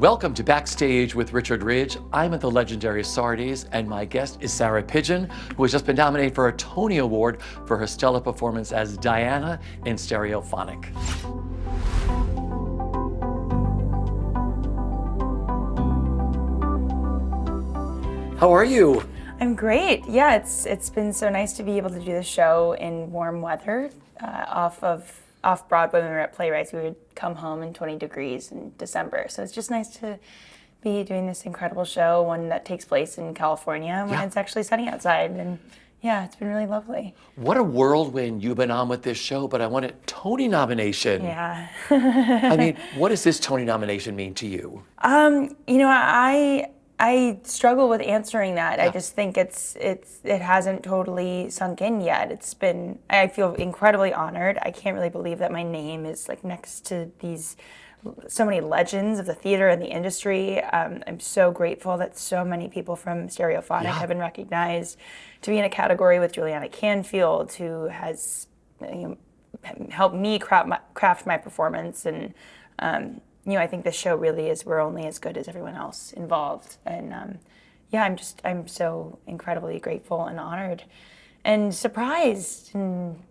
Welcome to Backstage with Richard Ridge. I'm at the legendary Sardi's, and my guest is Sarah Pidgeon, who has just been nominated for a Tony Award for her stellar performance as Diana in Stereophonic. How are you? I'm great. Yeah, it's been so nice to be able to do the show in warm weather, off Broadway. When we were at Playwrights, we would come home in 20 degrees in December. So it's just nice to be doing this incredible show, one that takes place in California when it's actually sunny outside. And yeah, it's been really lovely. What a whirlwind you've been on with this show, but I want a Tony nomination. Yeah. I mean, what does this Tony nomination mean to you? I struggle with answering that. Yeah. I just think it hasn't totally sunk in yet. I feel incredibly honored. I can't really believe that my name is like next to so many legends of the theater and the industry. I'm so grateful that so many people from Stereophonic have been recognized to be in a category with Juliana Canfield, who has helped me craft my performance. And I think this show really is, we're only as good as everyone else involved. And I'm so incredibly grateful and honored and surprised and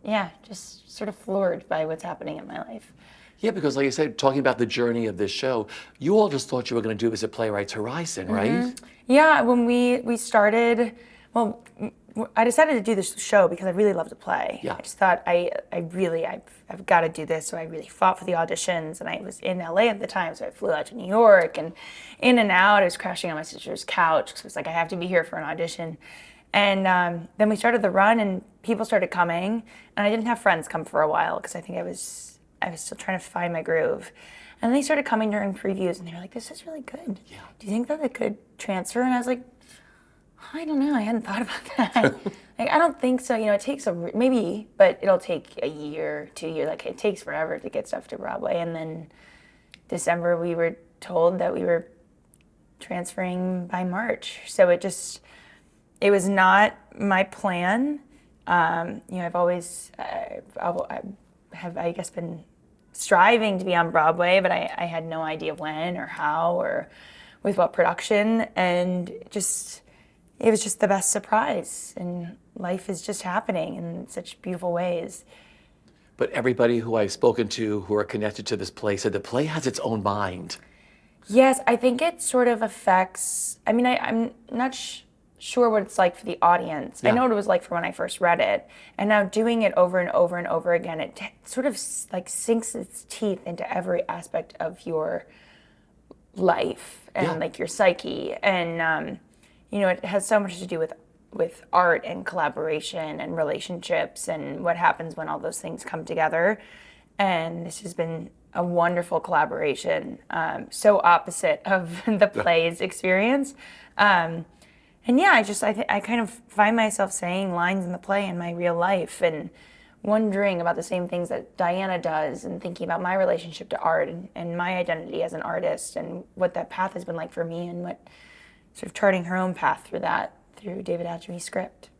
just sort of floored by what's happening in my life. Yeah, because like I said, talking about the journey of this show, you all just thought you were going to do this at Playwrights Horizon, right? Yeah, when we started, I decided to do this show because I really love to play. Yeah. I just thought I've got to do this, so I really fought for the auditions, and I was in LA at the time, so I flew out to New York, and in and out, I was crashing on my sister's couch because it was like, I have to be here for an audition. And then we started the run, and people started coming, and I didn't have friends come for a while because I think I was still trying to find my groove. And then they started coming during previews, and they were like, this is really good. Yeah. Do you think that it could transfer? And I was like, I don't know. I hadn't thought about that. I don't think so. It takes maybe, but it'll take a year, 2 years. Like, it takes forever to get stuff to Broadway. And then December, we were told that we were transferring by March. So it was not my plan. I've always, I guess, been striving to be on Broadway, but I had no idea when or how or with what production. And it was just the best surprise, and life is just happening in such beautiful ways. But everybody who I've spoken to who are connected to this play said the play has its own mind. Yes, I think it sort of affects, I'm not sure what it's like for the audience. Yeah. I know what it was like for when I first read it, and now doing it over and over and over again, it sort of like sinks its teeth into every aspect of your life and like your psyche. And it has so much to do with art and collaboration and relationships and what happens when all those things come together. And this has been a wonderful collaboration, so opposite of the play's experience. I kind of find myself saying lines in the play in my real life and wondering about the same things that Diana does, and thinking about my relationship to art and my identity as an artist and what that path has been like for me, and what sort of charting her own path through David Adjemi's script.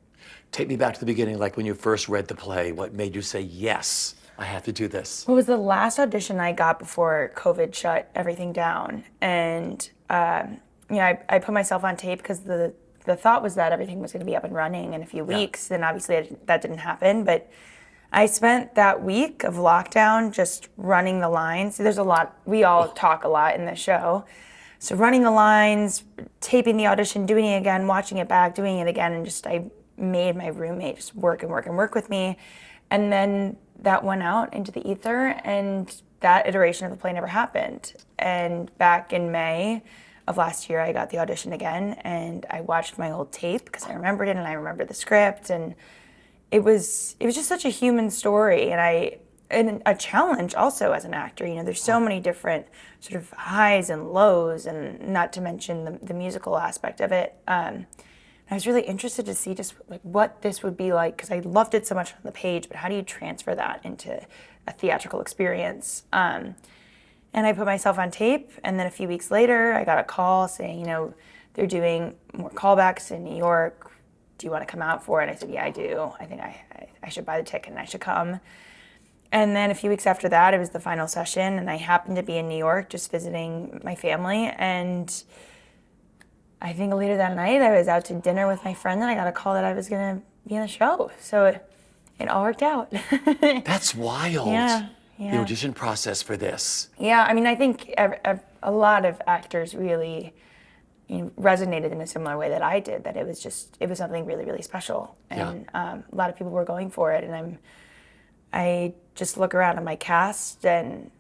Take me back to the beginning, like when you first read the play. What made you say, yes, I have to do this? It was the last audition I got before COVID shut everything down. And, I put myself on tape because the thought was that everything was going to be up and running in a few weeks. And obviously that didn't happen. But I spent that week of lockdown just running the lines. There's a lot, we all talk a lot in the show. So running the lines, taping the audition, doing it again, watching it back, doing it again, and I made my roommate just work and work and work with me. And then that went out into the ether, and that iteration of the play never happened. And back in May of last year, I got the audition again, and I watched my old tape because I remembered it, and I remembered the script, and it was just such a human story, and a challenge also as an actor. There's so many different sort of highs and lows, and not to mention the musical aspect of it. I was really interested to see just like what this would be like, because I loved it so much on the page, but how do you transfer that into a theatrical experience? And I put myself on tape, and then a few weeks later, I got a call saying, they're doing more callbacks in New York. Do you want to come out for it? And I said, yeah, I do. I think I should buy the ticket and I should come. And then a few weeks after that, it was the final session, and I happened to be in New York just visiting my family. And I think later that night, I was out to dinner with my friend, and I got a call that I was going to be in the show. So it all worked out. That's wild. Yeah. The audition process for this. Yeah, I mean, I think a lot of actors really resonated in a similar way that I did, that it was something really, really special. And a lot of people were going for it. And I just look around at my cast, and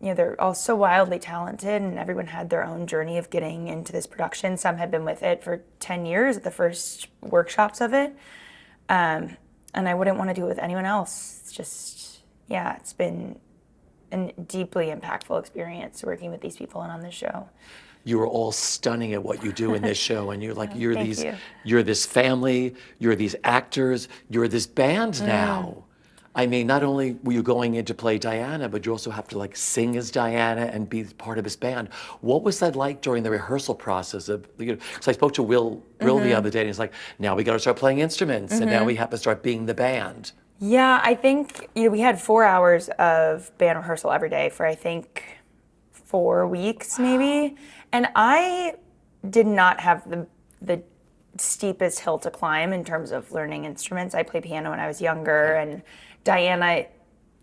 they're all so wildly talented, and everyone had their own journey of getting into this production. Some had been with it for 10 years at the first workshops of it. And I wouldn't want to do it with anyone else. It's just, it's been a deeply impactful experience working with these people and on this show. You are all stunning at what you do in this show, and you're you. You're this family, you're these actors, you're this band now. I mean, not only were you going in to play Diana, but you also have to sing as Diana and be part of this band. What was that like during the rehearsal process of, because I spoke to Will the other day, and he's like, now we got to start playing instruments, and now we have to start being the band. Yeah, I think, we had 4 hours of band rehearsal every day for, I think, 4 weeks maybe. And I did not have the steepest hill to climb in terms of learning instruments. I played piano when I was younger, and Diana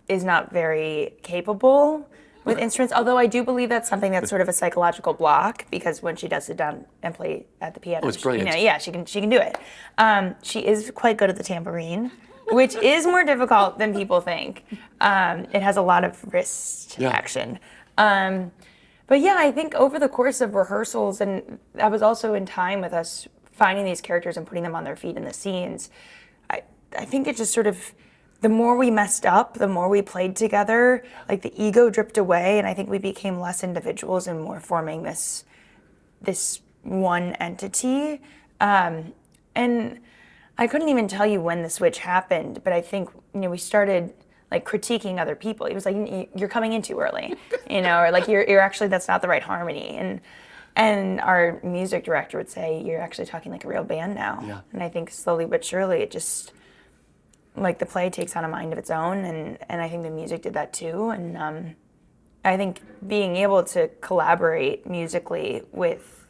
is not very capable with instruments, although I do believe that's something that's sort of a psychological block, because when she does sit down and play at the piano, it's brilliant. She can do it. She is quite good at the tambourine, which is more difficult than people think. It has a lot of wrist action. But I think over the course of rehearsals, and I was also in time with us finding these characters and putting them on their feet in the scenes, I think it just sort of, the more we messed up, the more we played together, the ego dripped away, and I think we became less individuals and more forming this one entity. And I couldn't even tell you when the switch happened, but I think, we started critiquing other people. He was like, you're coming in too early, or you're actually, that's not the right harmony. And our music director would say, you're actually talking like a real band now. Yeah. And I think slowly but surely it just, the play takes on a mind of its own, and I think the music did that too. And I think being able to collaborate musically with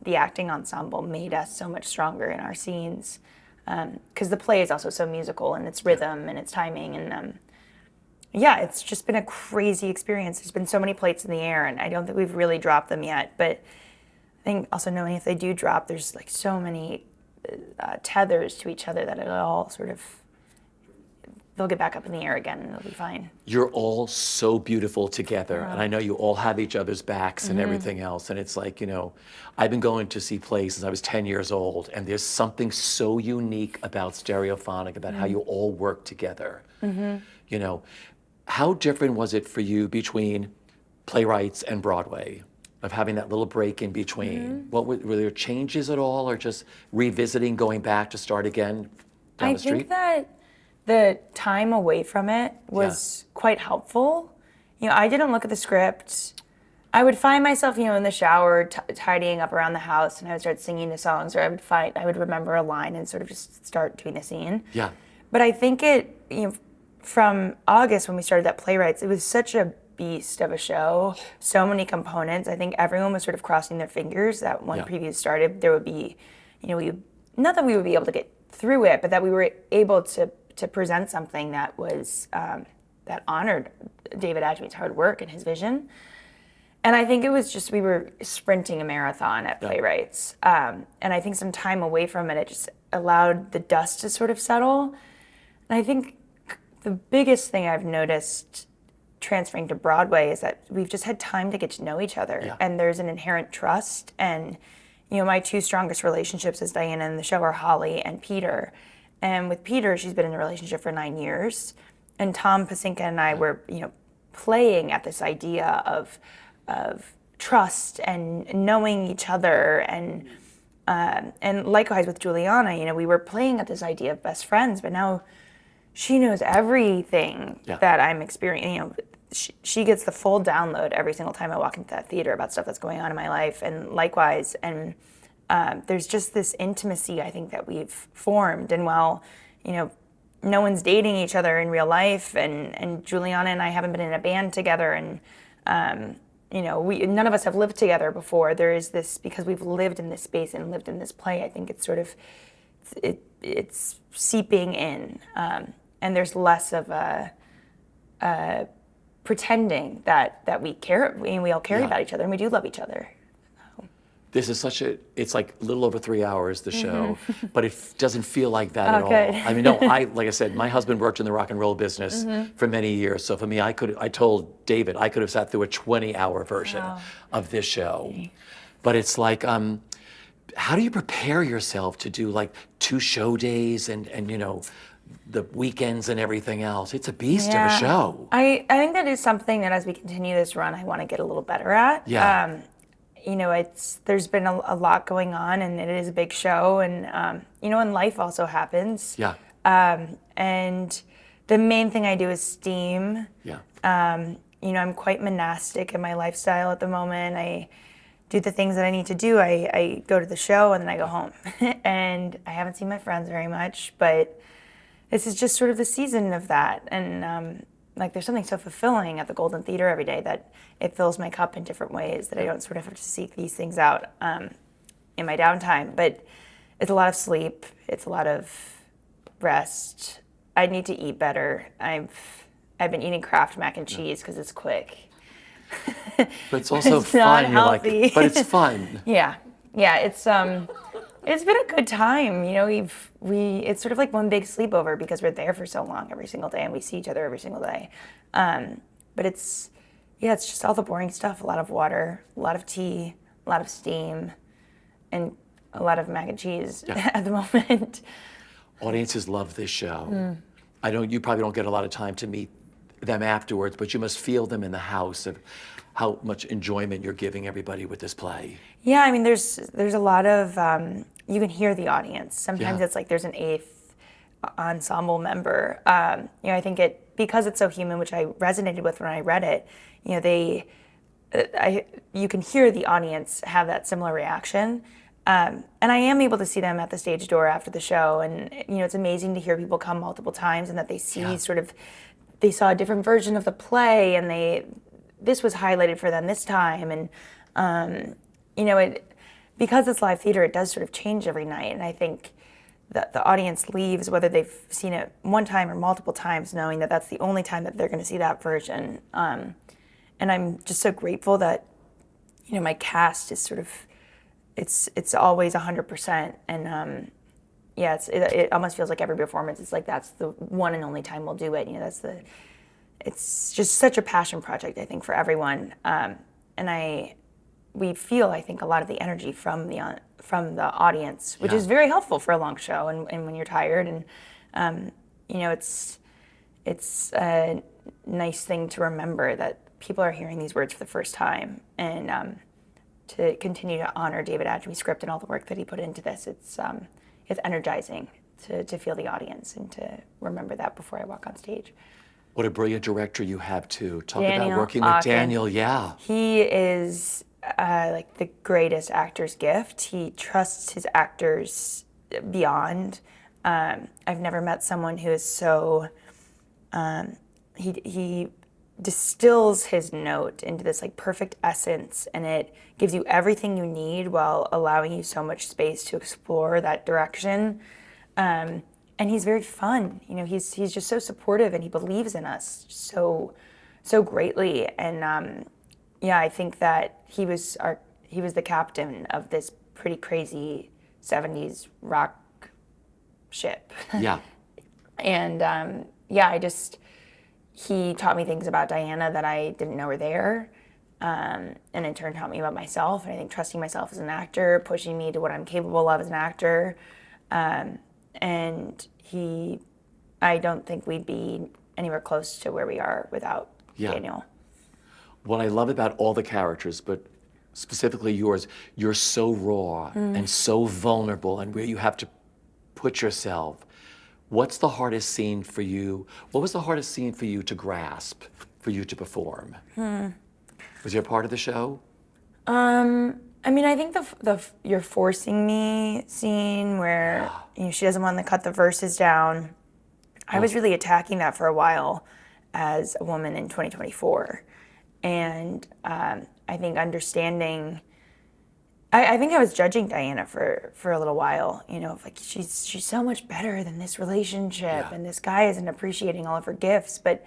the acting ensemble made us so much stronger in our scenes, because the play is also so musical in its rhythm and its timing. And it's just been a crazy experience. There's been so many plates in the air, and I don't think we've really dropped them yet. But I think also knowing if they do drop, there's so many tethers to each other that it'll all sort of, they'll get back up in the air again, and it'll be fine. You're all so beautiful together, and I know you all have each other's backs and everything else, and it's I've been going to see plays since I was 10 years old, and there's something so unique about Stereophonic, about how you all work together. How different was it for you between Playwrights and Broadway, of having that little break in between? Were there changes at all, or just revisiting, going back to start again down the street? I think that the time away from it was quite helpful. I didn't look at the script. I would find myself, in the shower, tidying up around the house, and I would start singing the songs, or I would remember a line and sort of just start doing the scene. Yeah. But I think it, from August when we started that Playwrights, it was such a beast of a show, so many components. I think everyone was sort of crossing their fingers that when previews started, there would be, not that we would be able to get through it, but that we were able to present something that was, that honored David Adjemi's hard work and his vision. And I think it was just, we were sprinting a marathon at Playwrights. And I think some time away from it, it just allowed the dust to sort of settle. And I think the biggest thing I've noticed transferring to Broadway is that we've just had time to get to know each other. Yeah. And there's an inherent trust. And, my two strongest relationships as Diana in the show are Holly and Peter. And with Peter, she's been in a relationship for 9 years. And Tom Pasinka and I were, playing at this idea of trust and knowing each other, and likewise with Juliana, we were playing at this idea of best friends, but now she knows everything that I'm experiencing. She gets the full download every single time I walk into that theater about stuff that's going on in my life, and likewise. And there's just this intimacy, I think, that we've formed. And while, no one's dating each other in real life, and Juliana and I haven't been in a band together, and none of us have lived together before. There is this, because we've lived in this space and lived in this play, I think it's sort of, it's seeping in, and there's less of a pretending that we care, we all care about each other, and we do love each other. This is it's like a little over 3 hours, the show, but it doesn't feel like that at all. Good. I mean, no, like I said, my husband worked in the rock and roll business for many years. So for me, I told David, I could have sat through a 20-hour version of this show. But it's like, how do you prepare yourself to do like 2 show days and the weekends and everything else? It's a beast of a show. I think that is something that as we continue this run, I want to get a little better at. Yeah. There's been a lot going on, and it is a big show, and and life also happens. Yeah. And the main thing I do is steam. Yeah. I'm quite monastic in my lifestyle at the moment. I do the things that I need to do. I go to the show and then I go home. And I haven't seen my friends very much, but this is just sort of the season of that. And there's something so fulfilling at the Golden Theater every day that it fills my cup in different ways, that I don't sort of have to seek these things out in my downtime. But it's a lot of sleep. It's a lot of rest. I need to eat better. I've been eating Kraft mac and cheese because it's quick. But it's also It's fun. not You're like, healthy. but it's fun. Yeah. It's been a good time. It's sort of like one big sleepover because we're there for so long every single day and we see each other every single day. But it's just all the boring stuff. A lot of water, a lot of tea, a lot of steam, and a lot of mac and cheese at the moment. Audiences love this show. You probably don't get a lot of time to meet them afterwards, but you must feel them in the house of how much enjoyment you're giving everybody with this play. Yeah, I mean, there's a lot of, you can hear the audience. Sometimes it's like there's an 8th ensemble member. I think because it's so human, which I resonated with when I read it, you can hear the audience have that similar reaction. And I am able to see them at the stage door after the show, and it's amazing to hear people come multiple times and that they see they saw a different version of the play, and this was highlighted for them this time, and because it's live theater, it does sort of change every night, and I think that the audience leaves, whether they've seen it one time or multiple times, knowing that that's the only time that they're going to see that version. And I'm just so grateful that my cast is sort of it's always 100%, and it almost feels like every performance is like that's the one and only time we'll do it. It's just such a passion project, I think, for everyone, and we feel, I think, a lot of the energy from the audience, which is very helpful for a long show and when you're tired, and it's a nice thing to remember that people are hearing these words for the first time, and to continue to honor David Adjemi's script and all the work that he put into this. It's energizing to feel the audience and to remember that before I walk on stage. What a brilliant director you have too. Talk Daniel about working with Ocken. Daniel. Yeah. He is like the greatest actor's gift. He trusts his actors beyond. I've never met someone who is so. He distills his note into this like perfect essence, and it gives you everything you need while allowing you so much space to explore that direction. And he's very fun. He's just so supportive, and he believes in us so greatly. And I think that he was the captain of this pretty crazy 70s rock ship. Yeah. And he taught me things about Diana that I didn't know were there, and in turn taught me about myself. And I think trusting myself as an actor, pushing me to what I'm capable of as an actor. And I don't think we'd be anywhere close to where we are without Daniel. What I love about all the characters, but specifically yours, you're so raw and so vulnerable, and where you have to put yourself. What's the hardest scene for you? What was the hardest scene for you to grasp, for you to perform? Was there a part of the show? I mean, I think the "you're forcing me" scene where she doesn't want to cut the verses down, I was really attacking that for a while as a woman in 2024. And I think understanding, I think I was judging Diana for a little while, you know, like she's so much better than this relationship, and this guy isn't appreciating all of her gifts. But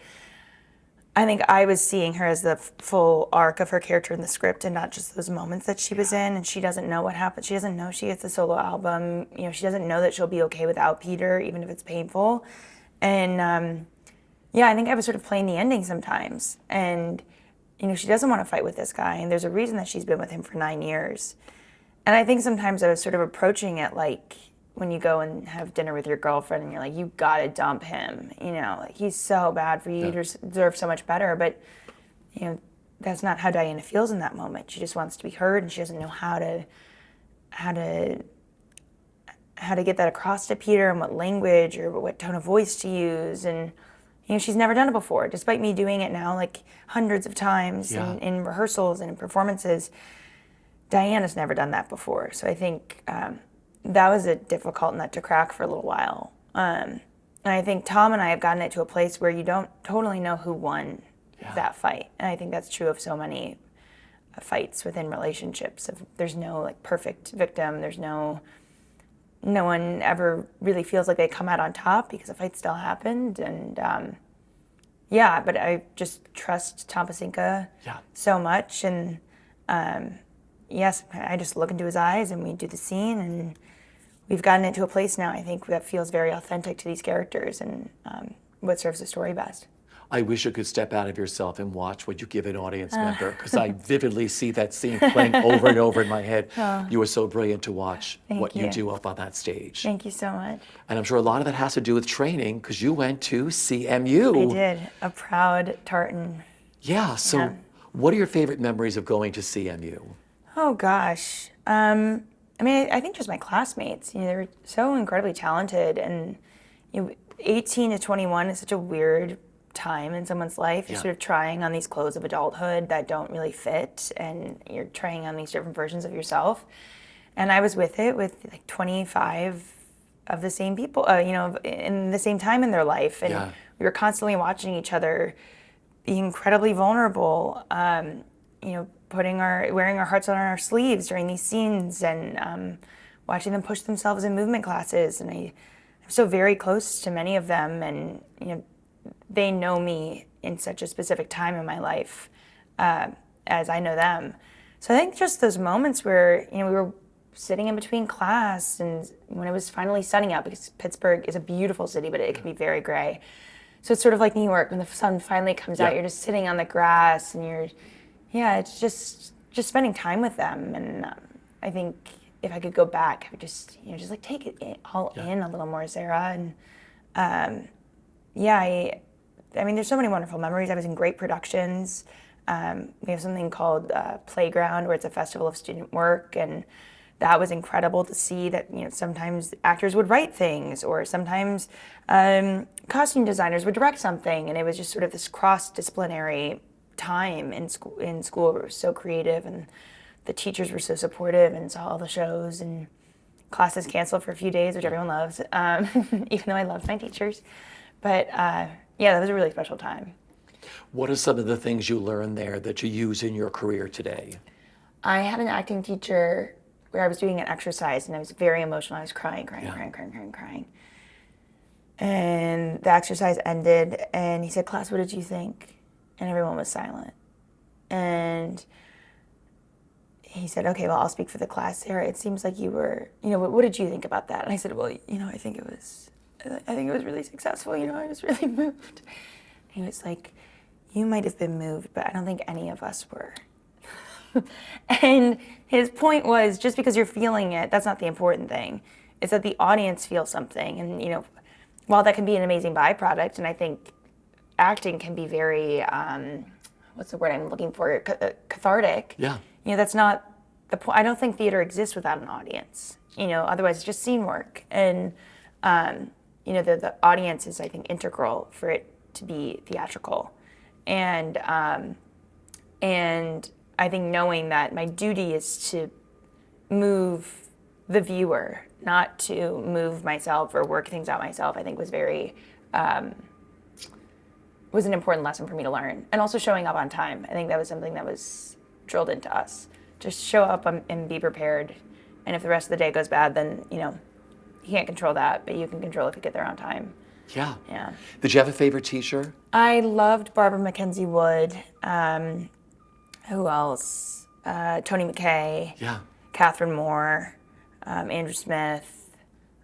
I think I was seeing her as the full arc of her character in the script and not just those moments that she was in. And she doesn't know what happened. She doesn't know she gets a solo album. You know, she doesn't know that she'll be okay without Peter, even if it's painful. And yeah, I think I was sort of playing the ending sometimes. And, you know, she doesn't want to fight with this guy. And there's a reason that she's been with him for 9 years. And I think sometimes I was sort of approaching it like when you go and have dinner with your girlfriend and you're like, you gotta dump him, you know, like he's so bad for you, you deserve so much better. But, you know, that's not how Diana feels in that moment. She just wants to be heard, and she doesn't know how to get that across to Peter, and what language or what tone of voice to use. And, you know, she's never done it before, despite me doing it now like hundreds of times in rehearsals and in performances. Diana's never done that before. So I think that was a difficult nut to crack for a little while. And I think Tom and I have gotten it to a place where you don't totally know who won that fight. And I think that's true of so many fights within relationships. There's no like perfect victim. There's no one ever really feels like they come out on top because the fight still happened. And yeah, but I just trust Tom Pasinka so much. And yes, I just look into his eyes and we do the scene, and we've gotten it to a place now, I think, that feels very authentic to these characters and what serves the story best. I wish you could step out of yourself and watch what you give an audience member, because I vividly see that scene playing over and over in my head. You were so brilliant to watch what you do up on that stage. Thank you so much. And I'm sure a lot of it has to do with training, because you went to CMU. I did, a proud Tartan. Yeah, so what are your favorite memories of going to CMU? Oh gosh. I mean, I think just my classmates, you know, they were so incredibly talented, and you know, 18 to 21 is such a weird time in someone's life. You're sort of trying on these clothes of adulthood that don't really fit, and you're trying on these different versions of yourself. And I was with like 25 of the same people, you know, in the same time in their life. And we were constantly watching each other be incredibly vulnerable, you know, wearing our hearts on our sleeves during these scenes, and watching them push themselves in movement classes. And I'm so very close to many of them, and you know, they know me in such a specific time in my life as I know them. So I think just those moments where, you know, we were sitting in between class, and when it was finally sunny out, because Pittsburgh is a beautiful city, but it can be very gray. So it's sort of like New York, when the sun finally comes out, you're just sitting on the grass, and it's just spending time with them. And I think if I could go back, I would just, you know, just like take it all in a little more, Sarah. And I mean, there's so many wonderful memories. I was in great productions. We have something called Playground, where it's a festival of student work, and that was incredible to see that, you know, sometimes actors would write things, or sometimes costume designers would direct something, and it was just sort of this cross-disciplinary time in school. It was so creative, and the teachers were so supportive, and saw all the shows, and classes canceled for a few days, which everyone loves, even though I loved my teachers. But yeah, that was a really special time. What are some of the things you learned there that you use in your career today? I had an acting teacher where I was doing an exercise, and I was very emotional. I was crying. And the exercise ended, and he said, "Class, what did you think?" And everyone was silent. And he said, "Okay, well, I'll speak for the class. Sarah, it seems like you were, you know, what did you think about that?" And I said, "Well, you know, I think it was really successful. You know, I was really moved." And he was like, "You might have been moved, but I don't think any of us were." And his point was, just because you're feeling it, that's not the important thing. It's that the audience feels something. And, you know, while that can be an amazing byproduct, and I think acting can be very, what's the word I'm looking for, cathartic. Yeah. You know, that's not the point. I don't think theater exists without an audience. You know, otherwise it's just scene work. And, you know, the audience is, I think, integral for it to be theatrical. And I think knowing that my duty is to move the viewer, not to move myself or work things out myself, I think was very was an important lesson for me to learn. And also showing up on time. I think that was something that was drilled into us. Just show up and be prepared. And if the rest of the day goes bad, then, you can't control that, but you can control if you get there on time. Yeah. Yeah. Did you have a favorite teacher? I loved Barbara Mackenzie Wood. Who else? Tony McKay. Yeah. Catherine Moore. Andrew Smith.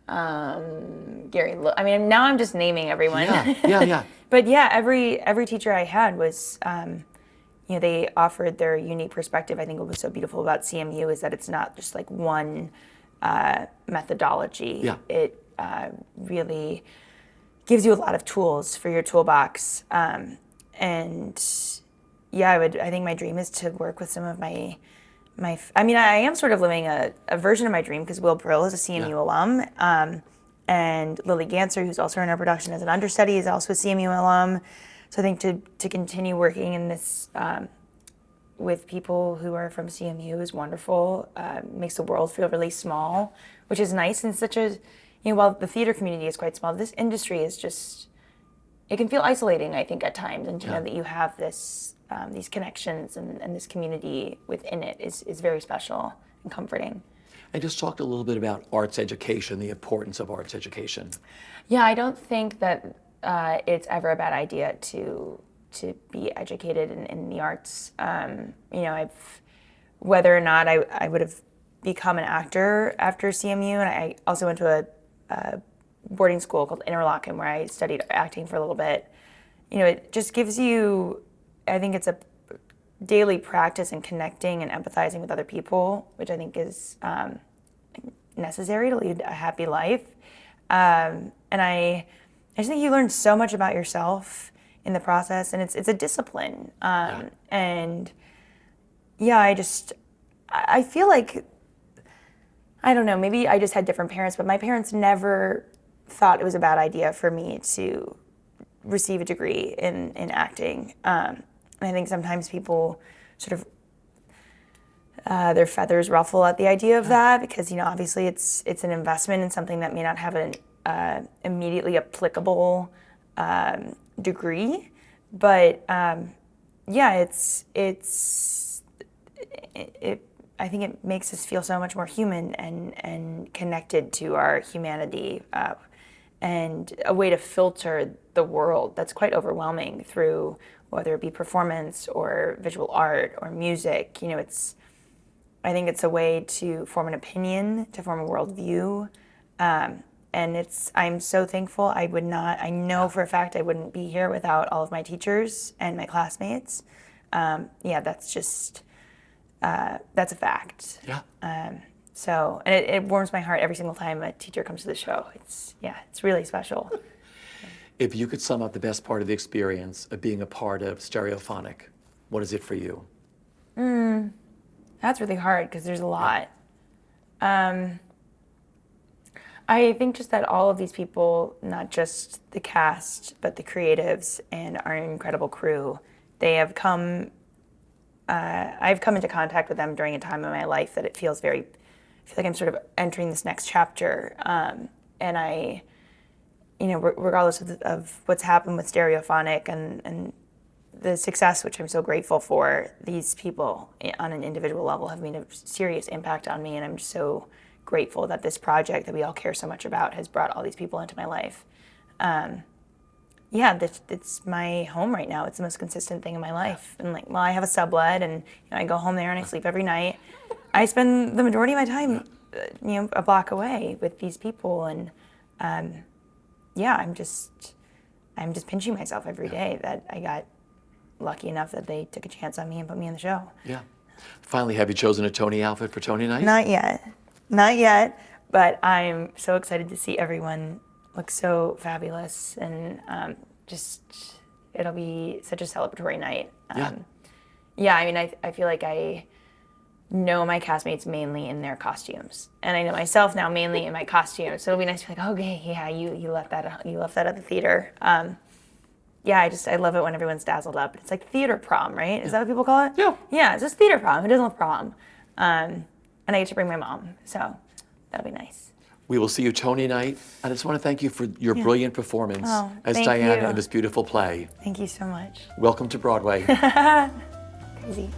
Gary now I'm just naming everyone. Yeah. But yeah, every teacher I had was, they offered their unique perspective. I think what was so beautiful about CMU is that it's not just like one methodology. Yeah. It really gives you a lot of tools for your toolbox. And yeah, I think my dream is to work with some of I am sort of living a version of my dream because Will Brill is a CMU alum. And Lily Ganser, who's also in our production as an understudy, is also a CMU alum. So I think to continue working in this with people who are from CMU is wonderful. Makes the world feel really small, which is nice. And such a, while the theater community is quite small, this industry is just, it can feel isolating, I think, at times. And to know that you have this, these connections and this community within it is very special and comforting. And just talked a little bit about arts education, the importance of arts education. Yeah, I don't think that it's ever a bad idea to be educated in the arts. Whether or not I would have become an actor after CMU, and I also went to a boarding school called Interlochen where I studied acting for a little bit. It just gives you, I think it's a daily practice in connecting and empathizing with other people, which I think is necessary to lead a happy life. And I just think you learn so much about yourself in the process, and it's a discipline. And yeah, I feel like, I don't know, maybe I just had different parents, but my parents never thought it was a bad idea for me to receive a degree in acting. And I think sometimes people sort of their feathers ruffle at the idea of that because, obviously it's an investment in something that may not have an immediately applicable degree. But yeah, I think it makes us feel so much more human and connected to our humanity, and a way to filter the world that's quite overwhelming through whether it be performance or visual art or music. I think it's a way to form an opinion, to form a worldview, and I'm so thankful. I know for a fact I wouldn't be here without all of my teachers and my classmates. That's just, that's a fact. Yeah. So, and it warms my heart every single time a teacher comes to the show. It's really special. If you could sum up the best part of the experience of being a part of Stereophonic, what is it for you? That's really hard because there's a lot. I think just that all of these people, not just the cast, but the creatives and our incredible crew, they have come, I've come into contact with them during a time in my life that it feels I feel like I'm sort of entering this next chapter. And I, regardless of what's happened with Stereophonic and the success, which I'm so grateful for, these people on an individual level have made a serious impact on me, and I'm just so grateful that this project that we all care so much about has brought all these people into my life. It's my home right now. It's the most consistent thing in my life. And I have a sublet, and I go home there and I sleep every night. I spend the majority of my time, a block away with these people, and I'm just pinching myself every day that I got lucky enough that they took a chance on me and put me in the show. Yeah. Finally, have you chosen a Tony outfit for Tony night? Not yet, but I'm so excited to see everyone look so fabulous, and it'll be such a celebratory night. I feel like I know my castmates mainly in their costumes, and I know myself now mainly in my costume. So it'll be nice to be like, okay, yeah, you left that at the theater. I love it when everyone's dazzled up. It's like theater prom, right? Is that what people call it? Yeah. Yeah, it's just theater prom. Who doesn't love prom? And I get to bring my mom, so that'll be nice. We will see you Tony night. And I just want to thank you for your brilliant performance as thank Diana you. in this beautiful play. Thank you so much. Welcome to Broadway. Crazy.